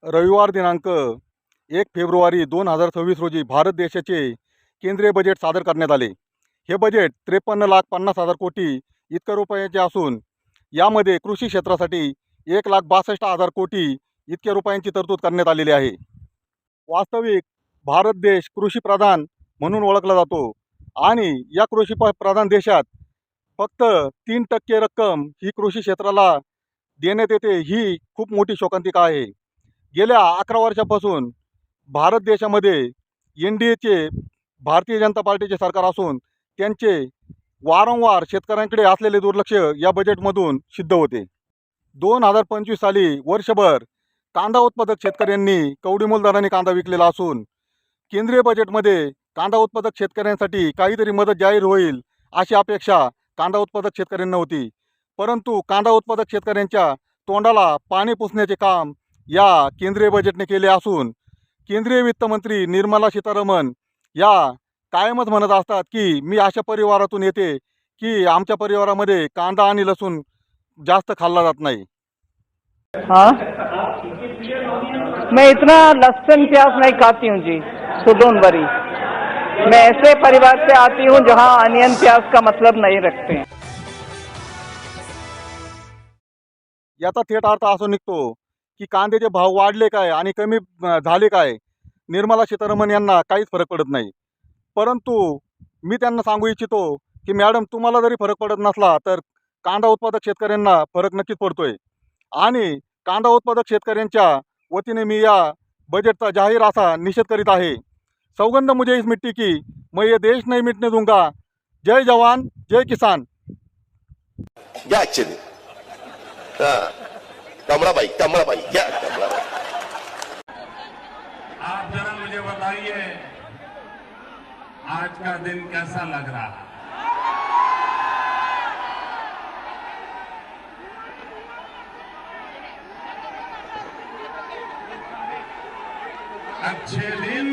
रविवार दिनांक 1 फेब्रुवारी 2026 रोजी भारत देशाचे केंद्रीय बजेट सादर करण्यात आले। हे बजेट 53,50,000 कोटी इतक्या रुपयाचे असून यामध्ये कृषी क्षेत्रासाठी 1,62,000 कोटी इतक्या रुपयांची तरतूद करण्यात आलेली आहे। वास्तविक भारत देश कृषीप्रधान म्हणून ओळखला जातो आणि या कृषीप्रधान देशात फक्त 3% रक्कम ही कृषी क्षेत्राला देण्यात येते, ही खूप मोठी शोकांतिका आहे। गेल्या 11 वर्षापासून भारत देशामध्ये NDAचे भारतीय जनता पार्टीचे सरकार असून त्यांचे वारंवार शेतकऱ्यांकडे असलेले दुर्लक्ष या बजेटमधून सिद्ध होते। 2025 साली वर्षभर कांदा उत्पादक शेतकऱ्यांनी कवडीमोल दराने कांदा विकलेला असून केंद्रीय बजेटमध्ये कांदा उत्पादक शेतकऱ्यांसाठी काहीतरी मदत जाहीर होईल अशी अपेक्षा कांदा उत्पादक शेतकऱ्यांना होती, परंतु कांदा उत्पादक शेतकऱ्यांच्या तोंडाला पाणी पुसण्याचे काम या केंद्रीय बजेटने केले असून केंद्रीय वित्तमंत्री निर्मला सीतारामन या कायमच म्हणत असतात की मी अशा परिवारातून येते की आमच्या परिवारामध्ये कांदा आणि लसूण जास्त खाल्ला जात नाही। हाँ, मैं इतना लहसुन प्याज नहीं खाती हूँ जी, सो डोंट वरी। मैं ऐसे परिवार से आती हूँ जहाँ अनियन प्याज का मतलब नहीं रखते हैं। याचा थेट अर्थ असं निघतो की कांद्याचे भाव वाढले काय आणि कमी झाले काय निर्मला सीतारामन यांना काहीच फरक पडत नाही। परंतु मी त्यांना सांगू इच्छितो की मॅडम, तुम्हाला जरी फरक पडत नसला तर कांदा उत्पादक शेतकऱ्यांना फरक नक्कीच पडतोय आणि कांदा उत्पादक शेतकऱ्यांच्या वतीने मी या बजेटचा जाहीर असा निषेध करीत आहे। सौगंध मुझे इस मिट्टी की, मैं ये देश नहीं मिटने दूंगा। जय जवान जय किसान। क्या अच्छे दिन। हाँ, कमला भाई क्या कमला भाई। आप जरा मुझे बताइए आज का दिन कैसा लग रहा है? अच्छे दिन